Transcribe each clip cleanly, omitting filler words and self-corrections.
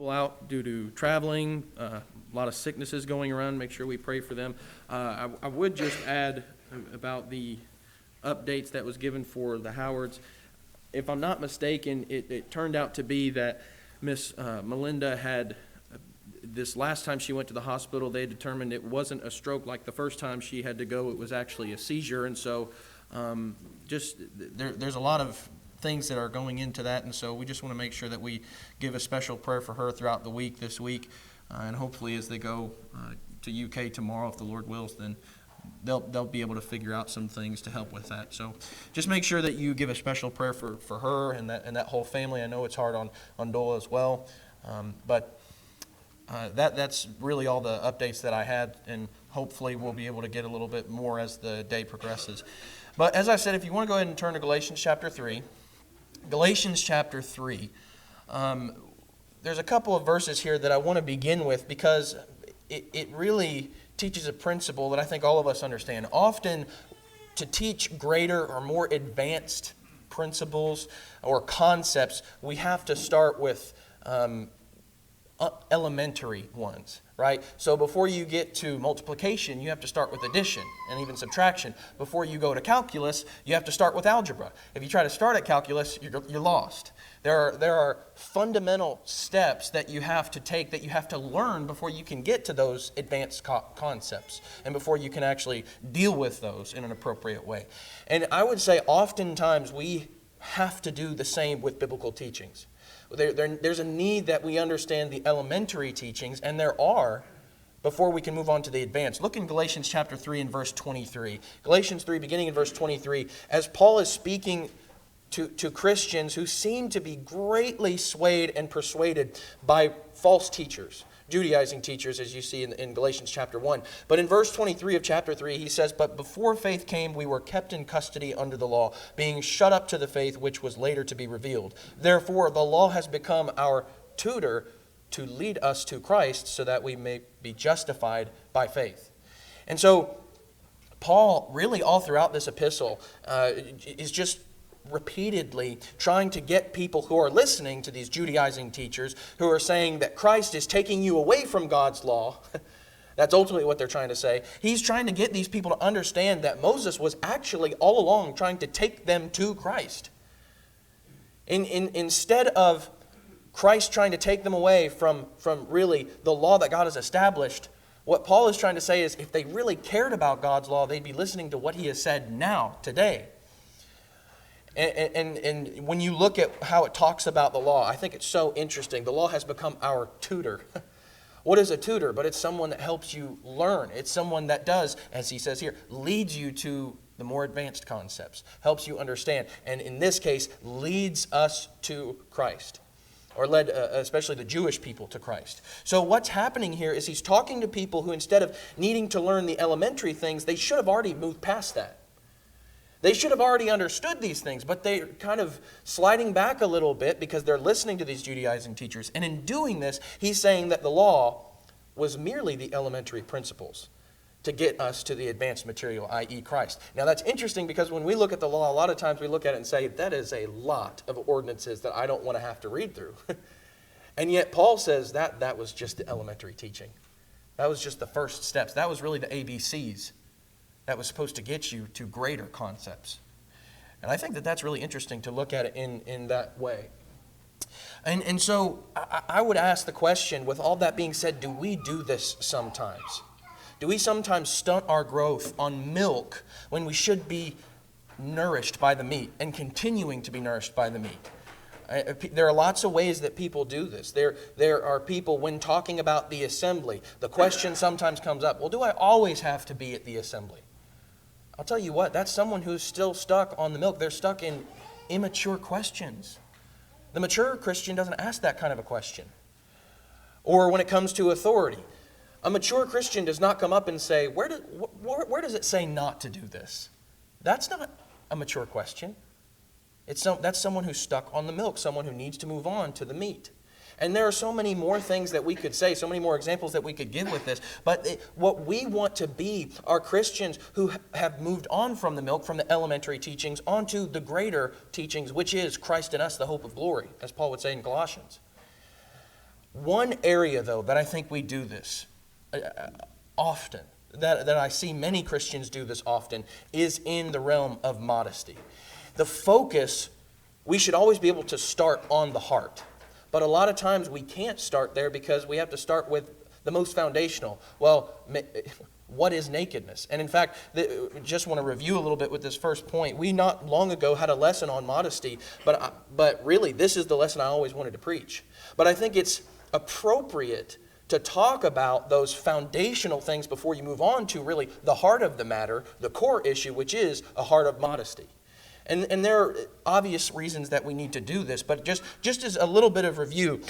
People out due to traveling, a lot of sicknesses going around. Make sure we pray for them. I would just add about the updates that was given for the Howards. If I'm not mistaken, it turned out to be that Miss Melinda had, this last time she went to the hospital, they determined it wasn't a stroke like the first time she had to go. It was actually a seizure. And so there's a lot of things that are going into that, and so we just want to make sure that we give a special prayer for her throughout the week this week, and hopefully as they go to UK tomorrow, if the Lord wills, then they'll be able to figure out some things to help with that. So just make sure that you give a special prayer for her and that whole family. I know it's hard on Dola as well, but that's really all the updates that I had, and hopefully we'll be able to get a little bit more as the day progresses. But as I said, if you want to go ahead and turn to Galatians chapter 3, Galatians chapter 3, there's a couple of verses here that I want to begin with because it really teaches a principle that I think all of us understand. Often, to teach greater or more advanced principles or concepts, we have to start with elementary ones, right? So before you get to multiplication, you have to start with addition and even subtraction. Before you go to calculus, you have to start with algebra. If you try to start at calculus, you're lost. There are fundamental steps that you have to take, that you have to learn before you can get to those advanced concepts and before you can actually deal with those in an appropriate way. And I would say oftentimes we have to do the same with biblical teachings. There's a need that we understand the elementary teachings, and there are, before we can move on to the advanced. Look in Galatians chapter 3 and verse 23. Galatians 3, beginning in verse 23, as Paul is speaking to Christians who seem to be greatly swayed and persuaded by false teachers, Judaizing teachers, as you see in Galatians chapter 1. But in verse 23 of chapter 3, he says, "But before faith came, we were kept in custody under the law, being shut up to the faith which was later to be revealed. Therefore, the law has become our tutor to lead us to Christ, so that we may be justified by faith." And so, Paul, really all throughout this epistle, is just repeatedly trying to get people who are listening to these Judaizing teachers who are saying that Christ is taking you away from God's law. That's ultimately what they're trying to say. He's trying to get these people to understand that Moses was actually all along trying to take them to Christ. Instead of Christ trying to take them away from really the law that God has established, what Paul is trying to say is if they really cared about God's law, they'd be listening to what he has said now, today. And when you look at how it talks about the law, I think it's so interesting. The law has become our tutor. What is a tutor? But it's someone that helps you learn. It's someone that does, as he says here, leads you to the more advanced concepts, helps you understand, and in this case, leads us to Christ, or led especially the Jewish people to Christ. So what's happening here is he's talking to people who, instead of needing to learn the elementary things, they should have already moved past that. They should have already understood these things, but they're kind of sliding back a little bit because they're listening to these Judaizing teachers. And in doing this, he's saying that the law was merely the elementary principles to get us to the advanced material, i.e. Christ. Now that's interesting because when we look at the law, a lot of times we look at it and say, that is a lot of ordinances that I don't want to have to read through. And yet Paul says that was just the elementary teaching. That was just the first steps. That was really the ABCs. That was supposed to get you to greater concepts. And I think that's really interesting to look at it in that way. And so I would ask the question, with all that being said, do we do this sometimes? Do we sometimes stunt our growth on milk when we should be nourished by the meat and continuing to be nourished by the meat? There are lots of ways that people do this. There are people, when talking about the assembly, the question sometimes comes up, well, do I always have to be at the assembly? I'll tell you what, that's someone who's still stuck on the milk. They're stuck in immature questions. The mature Christian doesn't ask that kind of a question. Or when it comes to authority, a mature Christian does not come up and say, where does it say not to do this? That's not a mature question. That's someone who's stuck on the milk, someone who needs to move on to the meat. And there are so many more things that we could say, so many more examples that we could give with this. But what we want to be are Christians who have moved on from the milk, from the elementary teachings, onto the greater teachings, which is Christ in us, the hope of glory, as Paul would say in Colossians. One area, though, that I think we do this often, that I see many Christians do this often, is in the realm of modesty. The focus, we should always be able to start on the heart. But a lot of times we can't start there because we have to start with the most foundational. Well, what is nakedness? And in fact, just want to review a little bit with this first point. We not long ago had a lesson on modesty, but really this is the lesson I always wanted to preach. But I think it's appropriate to talk about those foundational things before you move on to really the heart of the matter, the core issue, which is a heart of modesty. And there are obvious reasons that we need to do this, but just as a little bit of review,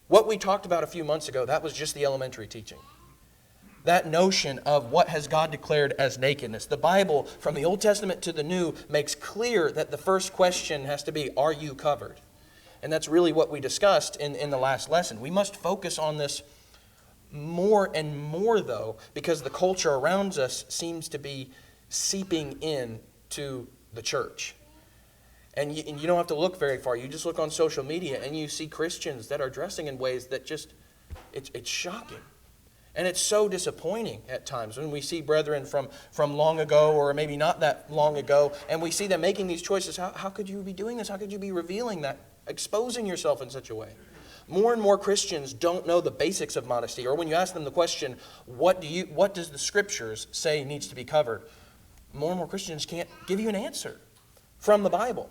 what we talked about a few months ago, that was just the elementary teaching. That notion of what has God declared as nakedness. The Bible, from the Old Testament to the New, makes clear that the first question has to be, are you covered? And that's really what we discussed in the last lesson. We must focus on this more and more, though, because the culture around us seems to be seeping in to the church. And you don't have to look very far. You just look on social media and you see Christians that are dressing in ways that just, it's shocking. And it's so disappointing at times when we see brethren from long ago or maybe not that long ago, and we see them making these choices. How could you be doing this? How could you be revealing that, exposing yourself in such a way? More and more Christians don't know the basics of modesty. Or when you ask them the question, what does the Scriptures say needs to be covered? More and more Christians can't give you an answer from the Bible.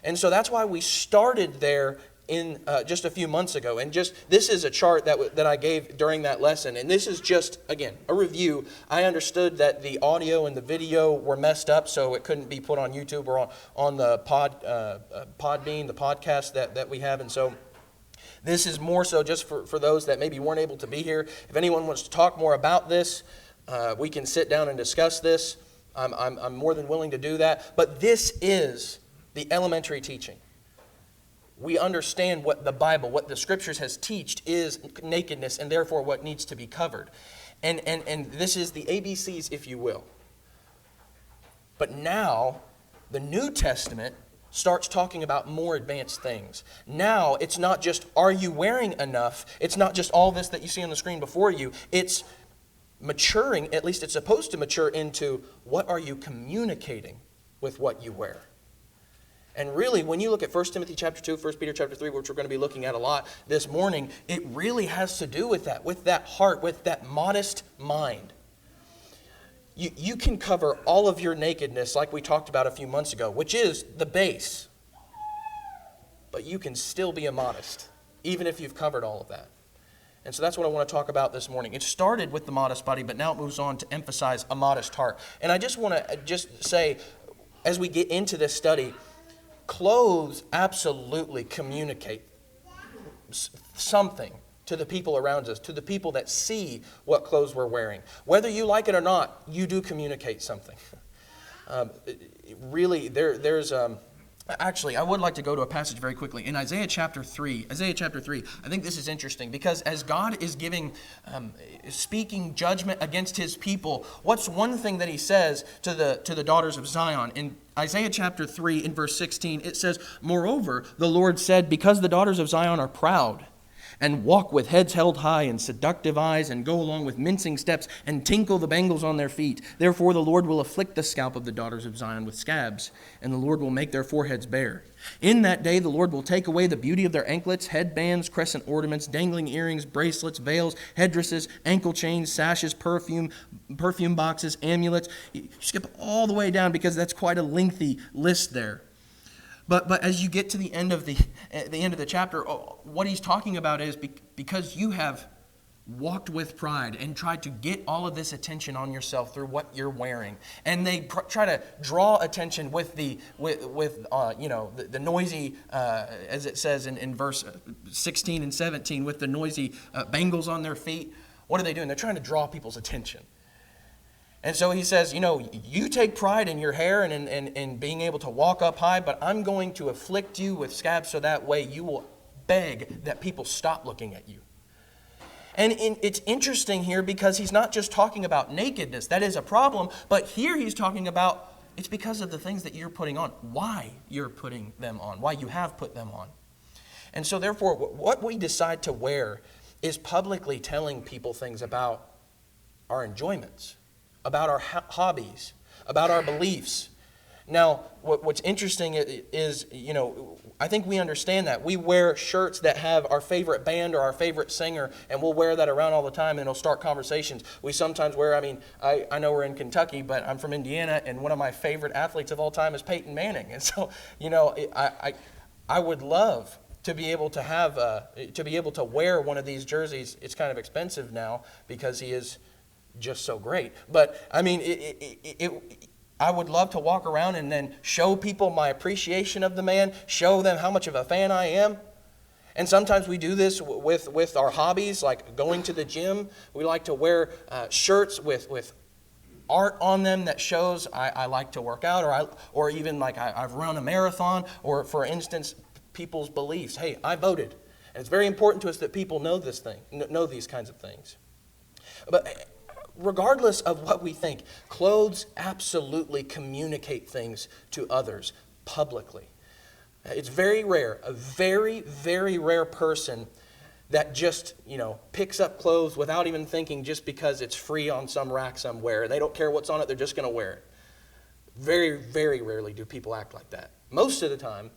And so that's why we started there in just a few months ago. And this is a chart that I gave during that lesson. And this is just, again, a review. I understood that the audio and the video were messed up, so it couldn't be put on YouTube or on the Podbean, the podcast that we have. And so this is more so just for those that maybe weren't able to be here. If anyone wants to talk more about this, we can sit down and discuss this. I'm more than willing to do that. But this is the elementary teaching. We understand what the Bible, what the Scriptures has taught is nakedness and therefore what needs to be covered. And this is the ABCs, if you will. But now, the New Testament starts talking about more advanced things. Now, it's not just, are you wearing enough? It's not just all this that you see on the screen before you. It's maturing, at least it's supposed to mature into, what are you communicating with what you wear? And really, when you look at 1 Timothy chapter 2, 1 Peter chapter 3, which we're going to be looking at a lot this morning, it really has to do with that heart, with that modest mind. You can cover all of your nakedness like we talked about a few months ago, which is the base. But you can still be immodest, even if you've covered all of that. And so that's what I want to talk about this morning. It started with the modest body, but now it moves on to emphasize a modest heart. And I just want to say, as we get into this study, clothes absolutely communicate something to the people around us, to the people that see what clothes we're wearing. Whether you like it or not, you do communicate something. Actually, I would like to go to a passage very quickly. In Isaiah chapter 3, I think this is interesting because as God is speaking judgment against His people, what's one thing that He says to the daughters of Zion? In Isaiah chapter 3, in verse 16, it says, "Moreover, the Lord said, because the daughters of Zion are proud, and walk with heads held high and seductive eyes, and go along with mincing steps, and tinkle the bangles on their feet. Therefore the Lord will afflict the scalp of the daughters of Zion with scabs, and the Lord will make their foreheads bare. In that day the Lord will take away the beauty of their anklets, headbands, crescent ornaments, dangling earrings, bracelets, veils, headdresses, ankle chains, sashes, perfume boxes, amulets." You skip all the way down because that's quite a lengthy list there. But as you get to the end of the chapter, what he's talking about is because you have walked with pride and tried to get all of this attention on yourself through what you're wearing, and they try to draw attention with the noisy, as it says in verse 16 and 17, with the noisy bangles on their feet. What are they doing? They're trying to draw people's attention. And so he says, you take pride in your hair and in being able to walk up high, but I'm going to afflict you with scabs so that way you will beg that people stop looking at you. And it's interesting here because he's not just talking about nakedness. That is a problem. But here he's talking about it's because of the things that you're putting on, why you're putting them on, why you have put them on. And so therefore, what we decide to wear is publicly telling people things about our enjoyments, about our hobbies, about our beliefs. Now, what's interesting is, I think we understand that. We wear shirts that have our favorite band or our favorite singer, and we'll wear that around all the time, and it'll start conversations. We sometimes wear, I know we're in Kentucky, but I'm from Indiana, and one of my favorite athletes of all time is Peyton Manning. And so, I would love to be able to wear one of these jerseys. It's kind of expensive now because he is just so great. But, I would love to walk around and then show people my appreciation of the man, show them how much of a fan I am. And sometimes we do this with our hobbies, like going to the gym. We like to wear shirts with art on them that shows I like to work out, or even like I've run a marathon, or for instance, people's beliefs. Hey, I voted. And it's very important to us that people know these kinds of things. But regardless of what we think, clothes absolutely communicate things to others publicly. It's very rare, a very, very rare person that just, picks up clothes without even thinking, just because it's free on some rack somewhere. They don't care what's on it, they're just going to wear it. Very, very rarely do people act like that. Most of the time,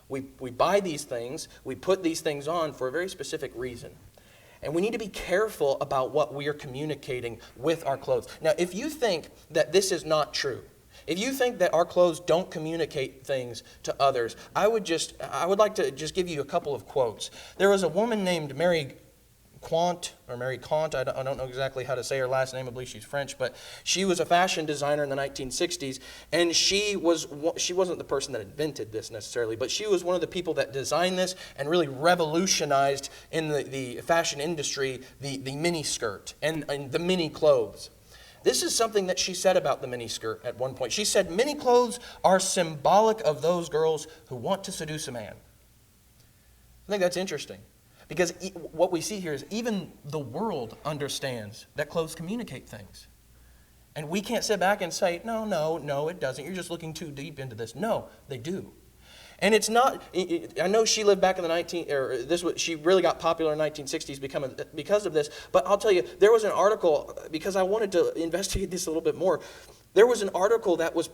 we buy these things, we put these things on for a very specific reason. And we need to be careful about what we are communicating with our clothes. Now, if you think that this is not true, if you think that our clothes don't communicate things to others, I would like to just give you a couple of quotes. There was a woman named Mary Quant, I don't know exactly how to say her last name. I believe she's French, but she was a fashion designer in the 1960s, and she wasn't the person that invented this necessarily, but she was one of the people that designed this and really revolutionized in the fashion industry the mini skirt and the mini clothes. This is something that she said about the mini skirt at one point. She said, "Mini clothes are symbolic of those girls who want to seduce a man." I think that's interesting. Because what we see here is even the world understands that clothes communicate things. And we can't sit back and say, no, it doesn't. You're just looking too deep into this. No, they do. And it's not, I know she lived back in the she really got popular in the 1960s because of this. But I'll tell you, there was an article, because I wanted to investigate this a little bit more. There was an article that was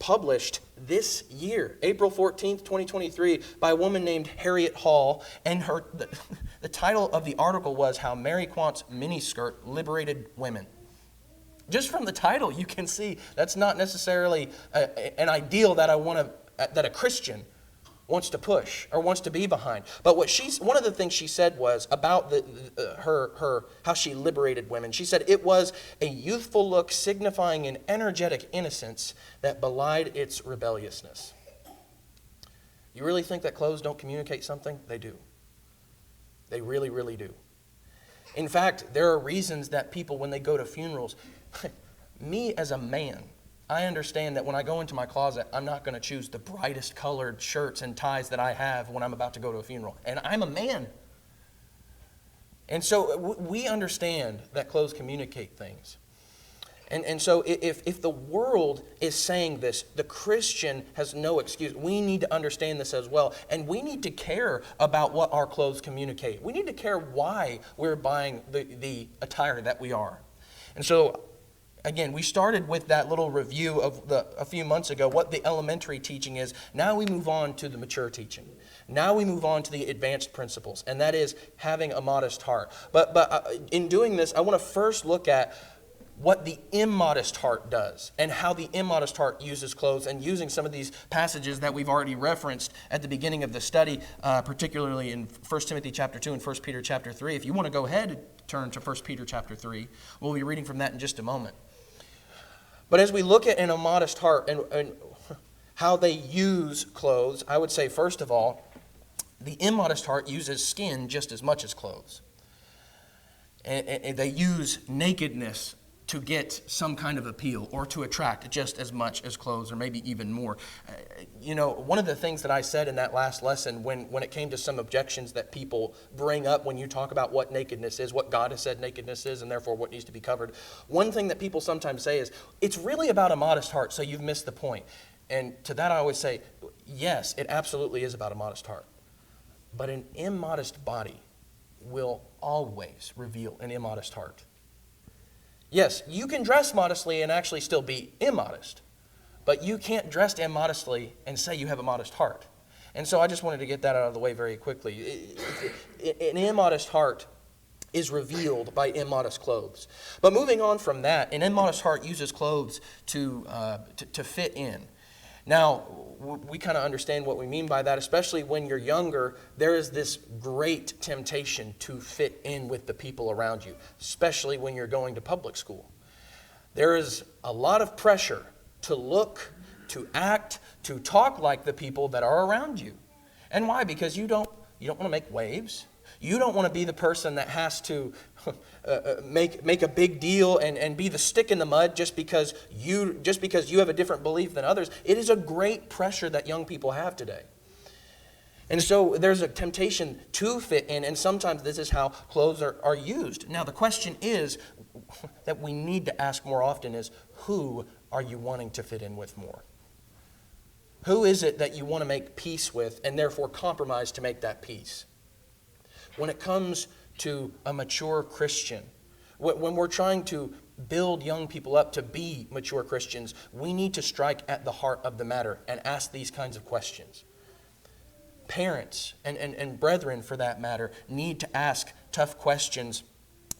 published this year, April 14th, 2023, by a woman named Harriet Hall, and the title of the article was "How Mary Quant's Miniskirt Liberated Women." Just from the title, you can see that's not necessarily an ideal that that a Christian wants to push or wants to be behind. But one of the things she said was about her how she liberated women. She said it was a youthful look signifying an energetic innocence that belied its rebelliousness. You really think that clothes don't communicate something? They do. They really, really do. In fact, there are reasons that people, when they go to funerals, me as a man, I understand that when I go into my closet, I'm not going to choose the brightest colored shirts and ties that I have when I'm about to go to a funeral. And I'm a man. And so we understand that clothes communicate things. And so if the world is saying this, the Christian has no excuse. We need to understand this as well. And we need to care about what our clothes communicate. We need to care why we're buying the attire that we are. And so, again, we started with that little review of a few months ago, what the elementary teaching is. Now we move on to the mature teaching. Now we move on to the advanced principles, and that is having a modest heart. But in doing this, I want to first look at what the immodest heart does and how the immodest heart uses clothes, and using some of these passages that we've already referenced at the beginning of the study, particularly in 1 Timothy chapter 2 and 1 Peter chapter 3. If you want to go ahead and turn to 1 Peter chapter 3, we'll be reading from that in just a moment. But as we look at an immodest heart and how they use clothes, I would say, first of all, the immodest heart uses skin just as much as clothes. And they use nakedness to get some kind of appeal or to attract just as much as clothes, or maybe even more. One of the things that I said in that last lesson when it came to some objections that people bring up when you talk about what nakedness is, what God has said nakedness is, and therefore what needs to be covered, one thing that people sometimes say is, it's really about a modest heart, so you've missed the point. And to that I always say, yes, it absolutely is about a modest heart. But an immodest body will always reveal an immodest heart. Yes, you can dress modestly and actually still be immodest, but you can't dress immodestly and say you have a modest heart. And so I just wanted to get that out of the way very quickly. An immodest heart is revealed by immodest clothes. But moving on from that, an immodest heart uses clothes to fit in. Now, we kind of understand what we mean by that, especially when you're younger. There is this great temptation to fit in with the people around you, especially when you're going to public school. There is a lot of pressure to look, to act, to talk like the people that are around you. And why? Because you don't want to make waves. You don't want to be the person that has to make a big deal and be the stick in the mud just because you have a different belief than others. It is a great pressure that young people have today. And so there's a temptation to fit in, and sometimes this is how clothes are used. Now the question is that we need to ask more often is, who are you wanting to fit in with more? Who is it that you want to make peace with and therefore compromise to make that peace? When it comes to a mature Christian, when we're trying to build young people up to be mature Christians, we need to strike at the heart of the matter and ask these kinds of questions. Parents and brethren, for that matter, need to ask tough questions,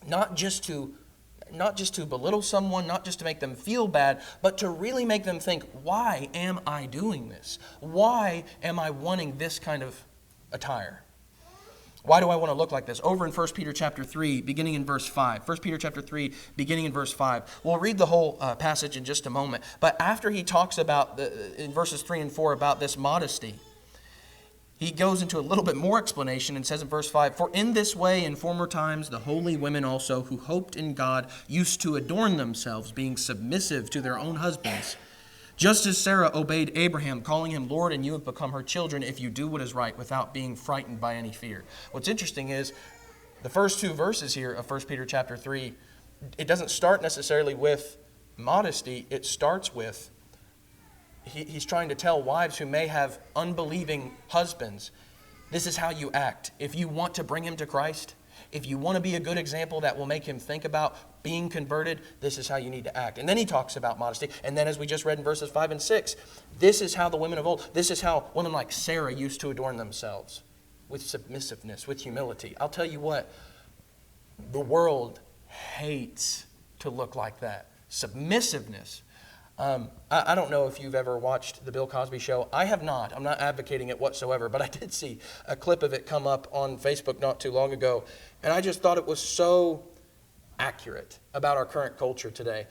not just to belittle someone, not just to make them feel bad, but to really make them think, why am I doing this? Why am I wanting this kind of attire? Why do I want to look like this? Over in 1 Peter chapter 3, beginning in verse 5. 1 Peter chapter 3, beginning in verse 5. We'll read the whole passage in just a moment. But after he talks about, in verses 3 and 4, about this modesty, he goes into a little bit more explanation and says in verse 5, "For in this way in former times the holy women also who hoped in God used to adorn themselves, being submissive to their own husbands. Just as Sarah obeyed Abraham, calling him Lord, and you have become her children if you do what is right without being frightened by any fear." What's interesting is the first two verses here of 1 Peter chapter 3, it doesn't start necessarily with modesty. It starts with, he's trying to tell wives who may have unbelieving husbands, this is how you act. If you want to bring him to Christ, if you want to be a good example that will make him think about being converted, this is how you need to act. And then he talks about modesty. And then as we just read in verses 5 and 6, this is how the women of old, this is how women like Sarah used to adorn themselves, with submissiveness, with humility. I'll tell you what, the world hates to look like that. Submissiveness. I don't know if you've ever watched The Bill Cosby Show. I have not. I'm not advocating it whatsoever, but I did see a clip of it come up on Facebook not too long ago, and I just thought it was so accurate about our current culture today.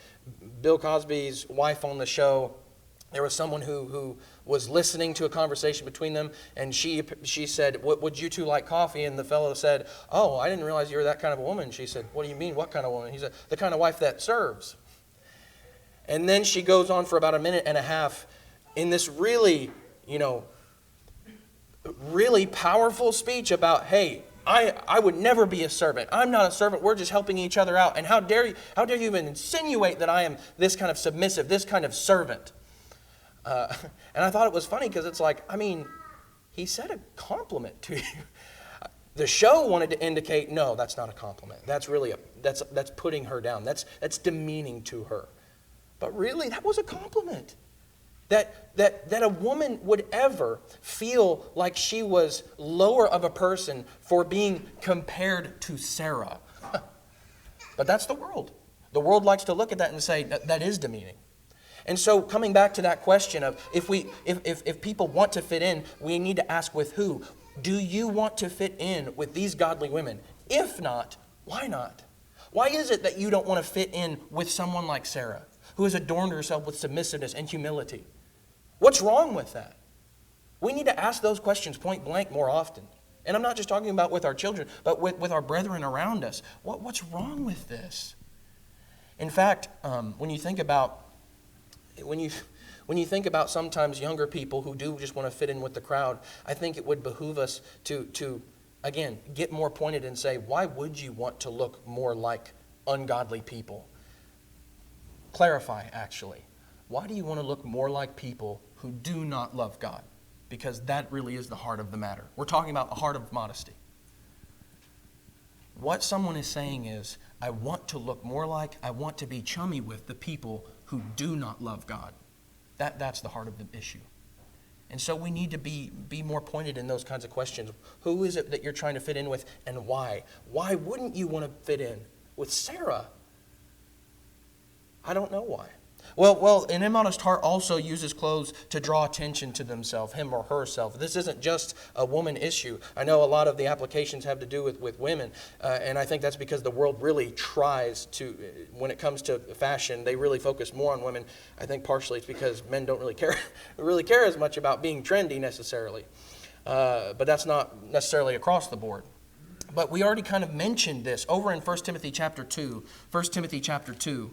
Bill Cosby's wife on the show, there was someone who was listening to a conversation between them, and she said, would you two like coffee? And the fellow said, oh, I didn't realize you were that kind of a woman. She said, what do you mean, what kind of woman? He said, the kind of wife that serves. And then she goes on for about a minute and a half in this really powerful speech about, hey, I would never be a servant. I'm not a servant. We're just helping each other out. And how dare you even insinuate that I am this kind of submissive, this kind of servant? And I thought it was funny because it's like, I mean, he said a compliment to you. The show wanted to indicate, no, that's not a compliment. That's really that's putting her down. That's demeaning to her. But really, that was a compliment. That a woman would ever feel like she was lower of a person for being compared to Sarah. But that's the world. The world likes to look at that and say that is demeaning. And so coming back to that question of if people want to fit in, we need to ask with who? Do you want to fit in with these godly women? If not, why not? Why is it that you don't want to fit in with someone like Sarah, who has adorned herself with submissiveness and humility? What's wrong with that? We need to ask those questions point blank more often. And I'm not just talking about with our children, but with our brethren around us. What's wrong with this? In fact, when you think about sometimes younger people who do just want to fit in with the crowd, I think it would behoove us to again, get more pointed and say, why would you want to look more like ungodly people? Clarify, actually. Why do you want to look more like people who do not love God? Because that really is the heart of the matter. We're talking about the heart of modesty. What someone is saying is, I want to look more like, I want to be chummy with the people who do not love God. That's the heart of the issue. And so we need to be more pointed in those kinds of questions. Who is it that you're trying to fit in with, and why? Why wouldn't you want to fit in with Sarah? I don't know why. Well, an immodest heart also uses clothes to draw attention to themselves, him or herself. This isn't just a woman issue. I know a lot of the applications have to do with women, and I think that's because the world really tries to, when it comes to fashion, they really focus more on women. I think partially it's because men don't really care as much about being trendy necessarily. But that's not necessarily across the board. But we already kind of mentioned this over in 1 Timothy chapter 2. 1 Timothy chapter 2.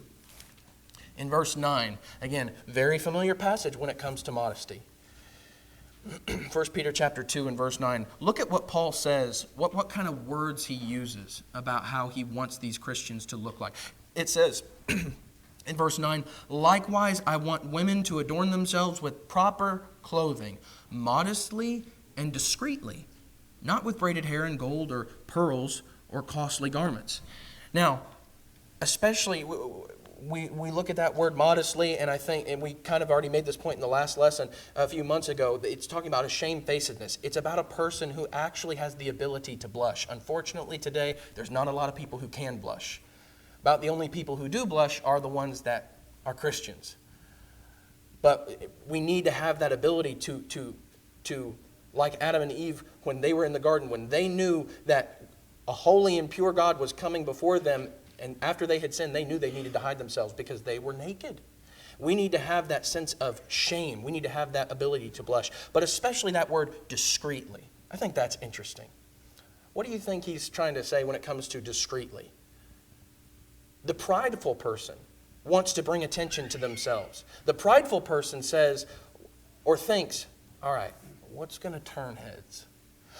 In verse 9, again, very familiar passage when it comes to modesty. 1 Peter chapter 2 and verse 9. Look at what Paul says, what kind of words he uses about how he wants these Christians to look like. It says in verse 9, likewise, I want women to adorn themselves with proper clothing, modestly and discreetly, not with braided hair and gold or pearls or costly garments. Now, especially we look at that word modestly, and I think, and we kind of already made this point in the last lesson a few months ago, it's talking about a shamefacedness. It's about a person who actually has the ability to blush. Unfortunately today, there's not a lot of people who can blush. About the only people who do blush are the ones that are Christians. But we need to have that ability to like Adam and Eve when they were in the garden, when they knew that a holy and pure God was coming before them, and after they had sinned, they knew they needed to hide themselves because they were naked. We need to have that sense of shame. We need to have that ability to blush. But especially that word discreetly. I think that's interesting. What do you think he's trying to say when it comes to discreetly? The prideful person wants to bring attention to themselves. The prideful person says or thinks, all right, what's going to turn heads?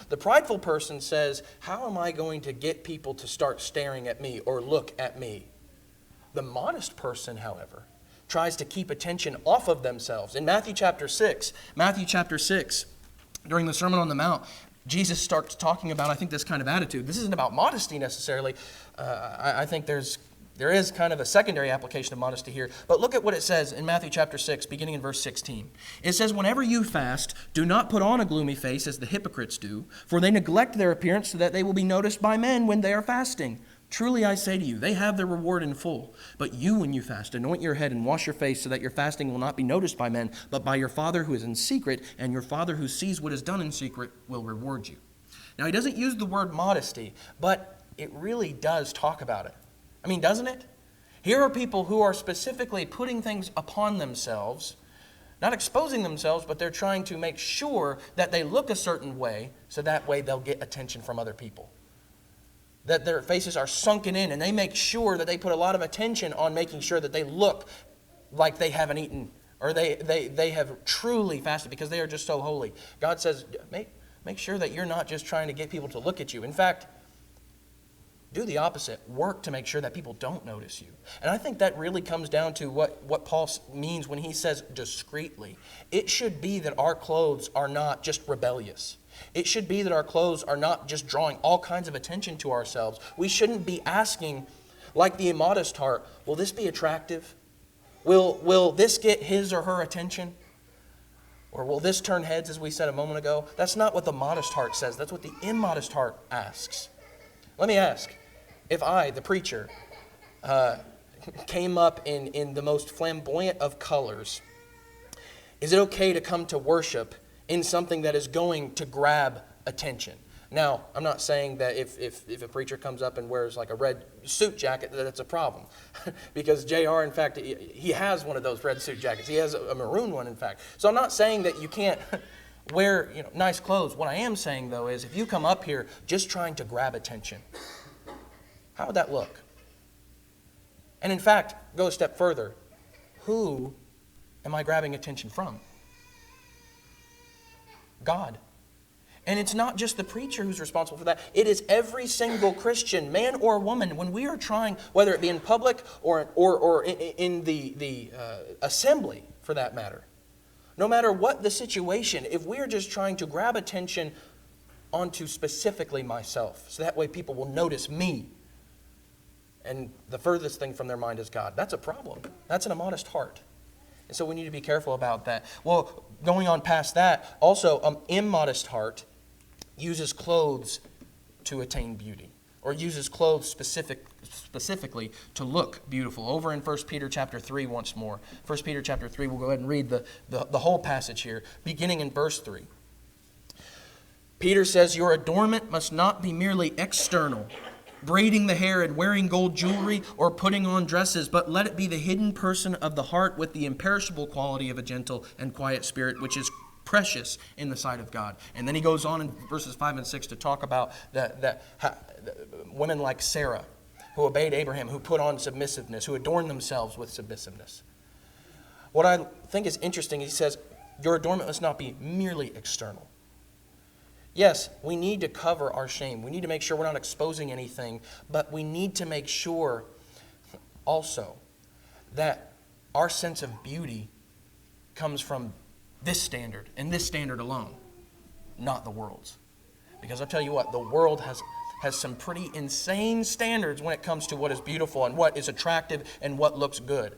The prideful person says, how am I going to get people to start staring at me or look at me? The modest person, however, tries to keep attention off of themselves. In Matthew chapter 6, during the Sermon on the Mount, Jesus starts talking about, I think, this kind of attitude. This isn't about modesty necessarily. I think there is kind of a secondary application of modesty here. But look at what it says in Matthew chapter 6, beginning in verse 16. It says, whenever you fast, do not put on a gloomy face as the hypocrites do, for they neglect their appearance so that they will be noticed by men when they are fasting. Truly I say to you, they have their reward in full. But you, when you fast, anoint your head and wash your face so that your fasting will not be noticed by men, but by your Father who is in secret, and your Father who sees what is done in secret will reward you. Now, he doesn't use the word modesty, but it really does talk about it. I mean, doesn't it? Here are people who are specifically putting things upon themselves, not exposing themselves, but they're trying to make sure that they look a certain way, so that way they'll get attention from other people. That their faces are sunken in, and they make sure that they put a lot of attention on making sure that they look like they haven't eaten, or they have truly fasted because they are just so holy. God says, make sure that you're not just trying to get people to look at you. In fact, do the opposite. Work to make sure that people don't notice you. And I think that really comes down to what Paul means when he says discreetly. It should be that our clothes are not just rebellious. It should be that our clothes are not just drawing all kinds of attention to ourselves. We shouldn't be asking, like the immodest heart, will this be attractive? Will this get his or her attention? Or will this turn heads, as we said a moment ago? That's not what the modest heart says. That's what the immodest heart asks. Let me ask, if I, the preacher, came up in the most flamboyant of colors, is it okay to come to worship in something that is going to grab attention? Now, I'm not saying that if a preacher comes up and wears like a red suit jacket, that it's a problem. Because JR, in fact, he has one of those red suit jackets. He has a maroon one, in fact. So I'm not saying that you can't wear nice clothes. What I am saying, though, is if you come up here just trying to grab attention, how would that look? And in fact, go a step further. Who am I grabbing attention from? God. And it's not just the preacher who's responsible for that. It is every single Christian, man or woman, when we are trying, whether it be in public or in the assembly, for that matter. No matter what the situation, if we are just trying to grab attention onto specifically myself. So that way people will notice me. And the furthest thing from their mind is God. That's a problem. That's an immodest heart. And so we need to be careful about that. Well, going on past that, also an immodest heart uses clothes to attain beauty, or uses clothes specifically to look beautiful. Over in 1 Peter chapter 3 once more. 1 Peter chapter 3, we'll go ahead and read the whole passage here, beginning in verse 3. Peter says, "Your adornment must not be merely external, braiding the hair and wearing gold jewelry or putting on dresses, but let it be the hidden person of the heart with the imperishable quality of a gentle and quiet spirit, which is precious in the sight of God." And then he goes on in verses 5 and 6 to talk about the women like Sarah, who obeyed Abraham, who put on submissiveness, who adorned themselves with submissiveness. What I think is interesting, he says, your adornment must not be merely external. Yes, we need to cover our shame. We need to make sure we're not exposing anything, but we need to make sure also that our sense of beauty comes from this standard and this standard alone, not the world's. Because I'll tell you what, the world has some pretty insane standards when it comes to what is beautiful and what is attractive and what looks good.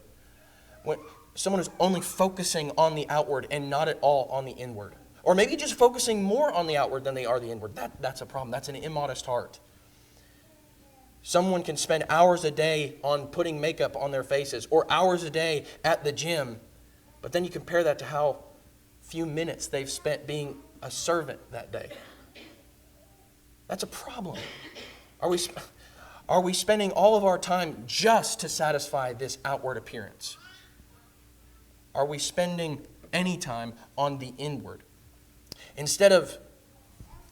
When someone is only focusing on the outward and not at all on the inward. Or maybe just focusing more on the outward than they are the inward. That's a problem. That's an immodest heart. Someone can spend hours a day on putting makeup on their faces or hours a day at the gym, but then you compare that to how few minutes they've spent being a servant that day. That's a problem. Are we spending all of our time just to satisfy this outward appearance? Are we spending any time on the inward? Instead of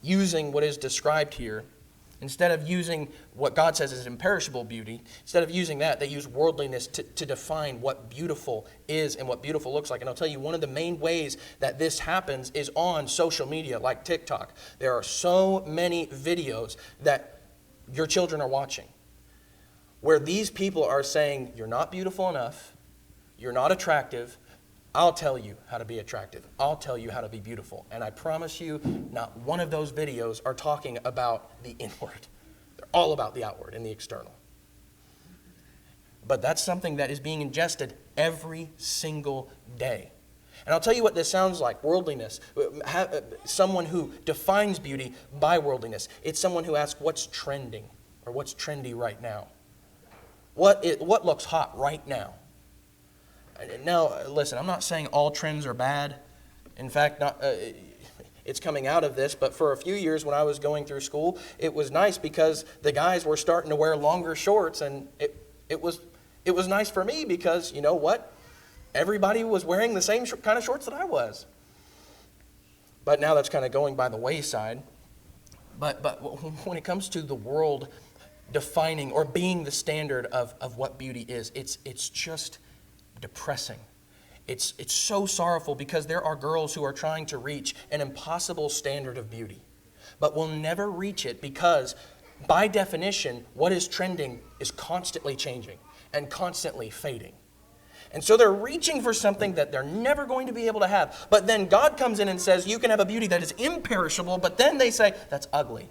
using what is described here, instead of using what God says is imperishable beauty, instead of using that, they use worldliness to define what beautiful is and what beautiful looks like. And I'll tell you, one of the main ways that this happens is on social media like TikTok. There are so many videos that your children are watching where these people are saying, you're not beautiful enough, you're not attractive, I'll tell you how to be attractive. I'll tell you how to be beautiful. And I promise you, not one of those videos are talking about the inward. They're all about the outward and the external. But that's something that is being ingested every single day. And I'll tell you what this sounds like, worldliness. Someone who defines beauty by worldliness. It's someone who asks what's trending or what's trendy right now. What looks hot right now? Now, listen, I'm not saying all trends are bad. In fact, it's coming out of this, but for a few years when I was going through school, it was nice because the guys were starting to wear longer shorts, and it was nice for me because, you know what? Everybody was wearing the same kind of shorts that I was. But now that's kind of going by the wayside. But when it comes to the world defining or being the standard of what beauty is, it's just depressing. It's so sorrowful because there are girls who are trying to reach an impossible standard of beauty, but will never reach it because, by definition, what is trending is constantly changing and constantly fading. And so they're reaching for something that they're never going to be able to have. But then God comes in and says, you can have a beauty that is imperishable, but then they say, that's ugly.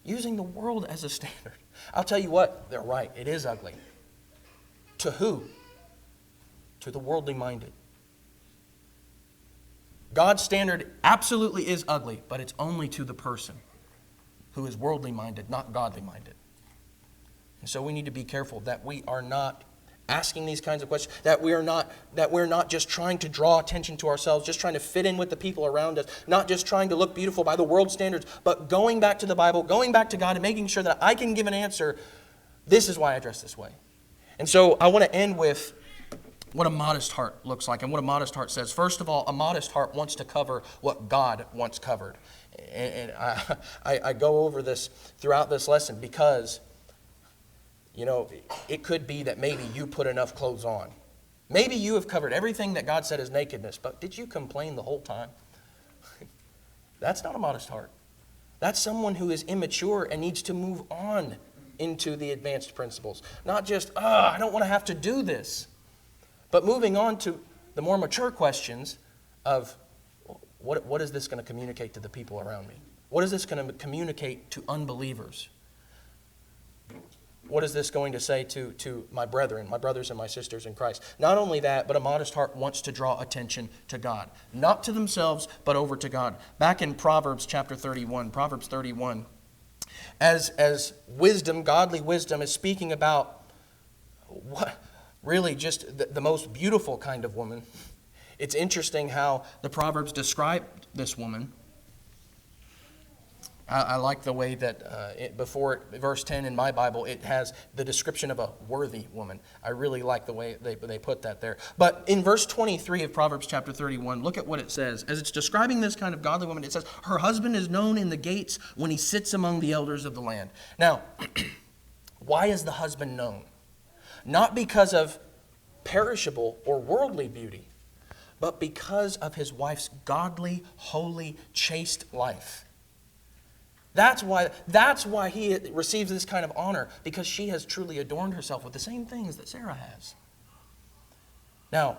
Using the world as a standard. I'll tell you what, they're right. It is ugly. To who? To the worldly minded. God's standard absolutely is ugly, but it's only to the person who is worldly minded, not godly minded. And so we need to be careful that we are not asking these kinds of questions, that we're not just trying to draw attention to ourselves, just trying to fit in with the people around us, not just trying to look beautiful by the world standards, but going back to the Bible, going back to God and making sure that I can give an answer. This is why I dress this way. And so I want to end with what a modest heart looks like and what a modest heart says. First of all, a modest heart wants to cover what God wants covered. And I go over this throughout this lesson because, you know, it could be that maybe you put enough clothes on. Maybe you have covered everything that God said is nakedness, but did you complain the whole time? That's not a modest heart. That's someone who is immature and needs to move on into the advanced principles. Not just, I don't want to have to do this. But moving on to the more mature questions of what is this going to communicate to the people around me? What is this going to communicate to unbelievers? What is this going to say to my brethren, my brothers and my sisters in Christ? Not only that, but a modest heart wants to draw attention to God. Not to themselves, but over to God. Back in Proverbs chapter 31, Proverbs 31, as wisdom, godly wisdom, is speaking about what really just the most beautiful kind of woman. It's interesting how the Proverbs describe this woman. I like the way that before verse 10 in my Bible, it has the description of a worthy woman. I really like the way they put that there. But in verse 23 of Proverbs chapter 31, look at what it says. As it's describing this kind of godly woman, it says, her husband is known in the gates when he sits among the elders of the land. Now, why is the husband known? Not because of perishable or worldly beauty, but because of his wife's godly, holy, chaste life. That's why he receives this kind of honor, because she has truly adorned herself with the same things that Sarah has. Now,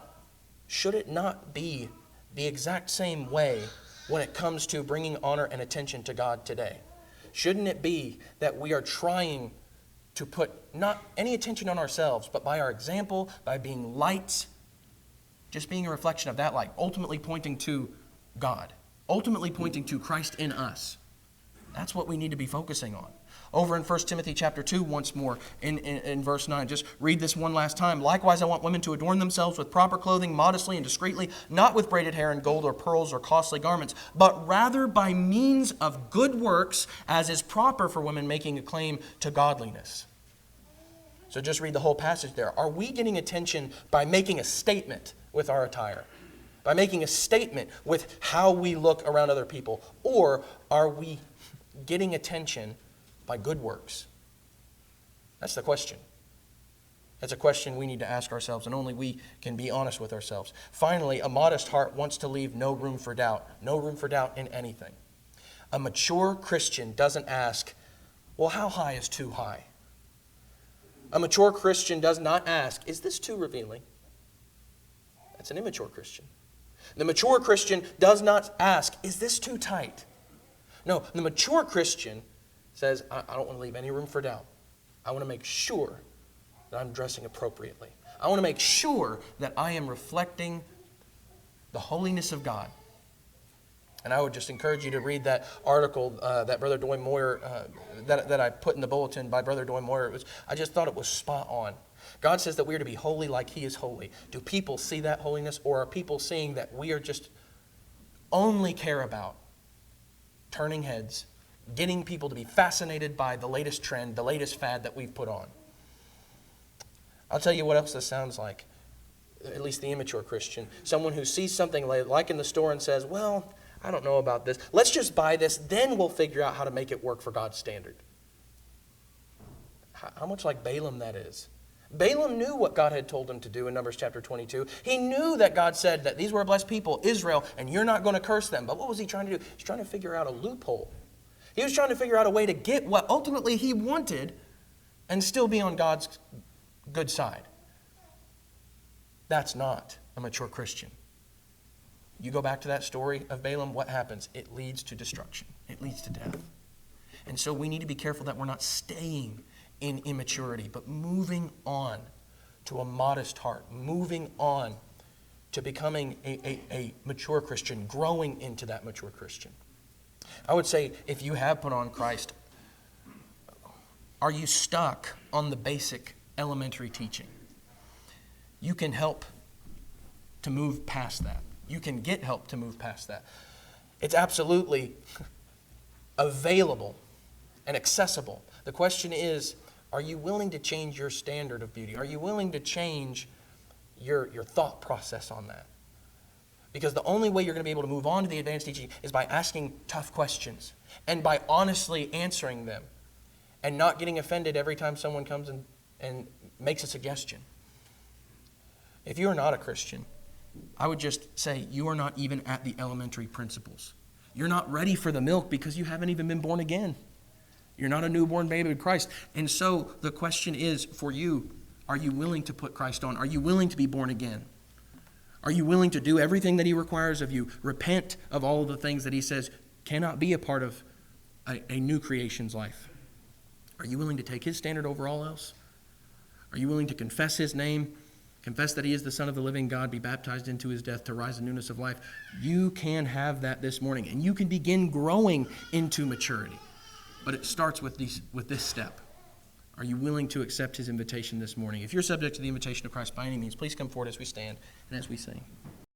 should it not be the exact same way when it comes to bringing honor and attention to God today? Shouldn't it be that we are trying to put not any attention on ourselves, but by our example, by being lights, just being a reflection of that light, ultimately pointing to God, ultimately pointing to Christ in us? That's what we need to be focusing on. Over in 1 Timothy chapter 2, once more, in verse 9, just read this one last time. Likewise, I want women to adorn themselves with proper clothing, modestly and discreetly, not with braided hair and gold or pearls or costly garments, but rather by means of good works, as is proper for women making a claim to godliness. So just read the whole passage there. Are we getting attention by making a statement with our attire? By making a statement with how we look around other people? Or are we getting attention by good works? That's the question. That's a question we need to ask ourselves, and only we can be honest with ourselves. Finally, a modest heart wants to leave no room for doubt. No room for doubt in anything. A mature Christian doesn't ask, well, how high is too high? A mature Christian does not ask, is this too revealing? That's an immature Christian. The mature Christian does not ask, is this too tight? No, the mature Christian says, I don't want to leave any room for doubt. I want to make sure that I'm dressing appropriately. I want to make sure that I am reflecting the holiness of God. And I would just encourage you to read that article that Brother Doy Moyer, that I put in the bulletin by Brother Doy Moyer. I just thought it was spot on. God says that we are to be holy like He is holy. Do people see that holiness, or are people seeing that we are just only care about turning heads, getting people to be fascinated by the latest trend, the latest fad that we've put on? I'll tell you what else this sounds like, at least the immature Christian. Someone who sees something like in the store and says, well, I don't know about this. Let's just buy this, then we'll figure out how to make it work for God's standard. How much like Balaam that is. Balaam knew what God had told him to do in Numbers chapter 22. He knew that God said that these were a blessed people, Israel, and you're not going to curse them. But what was he trying to do? He's trying to figure out a loophole. He was trying to figure out a way to get what ultimately he wanted and still be on God's good side. That's not a mature Christian. You go back to that story of Balaam, what happens? It leads to destruction. It leads to death. And so we need to be careful that we're not staying in immaturity, but moving on to a modest heart, moving on to becoming a mature Christian, growing into that mature Christian. I would say, if you have put on Christ, are you stuck on the basic elementary teaching? You can help to move past that. You can get help to move past that. It's absolutely available and accessible. The question is, are you willing to change your standard of beauty? Are you willing to change your thought process on that? Because the only way you're going to be able to move on to the advanced teaching is by asking tough questions and by honestly answering them and not getting offended every time someone comes and makes a suggestion. If you are not a Christian, I would just say you are not even at the elementary principles. You're not ready for the milk because you haven't even been born again. You're not a newborn baby in Christ. And so the question is for you, are you willing to put Christ on? Are you willing to be born again? Are you willing to do everything that he requires of you? Repent of all of the things that he says cannot be a part of a new creation's life. Are you willing to take his standard over all else? Are you willing to confess his name, confess that he is the Son of the living God, be baptized into his death to rise in newness of life? You can have that this morning, and you can begin growing into maturity. But it starts with this step. Are you willing to accept his invitation this morning? If you're subject to the invitation of Christ by any means, please come forward as we stand and as we sing.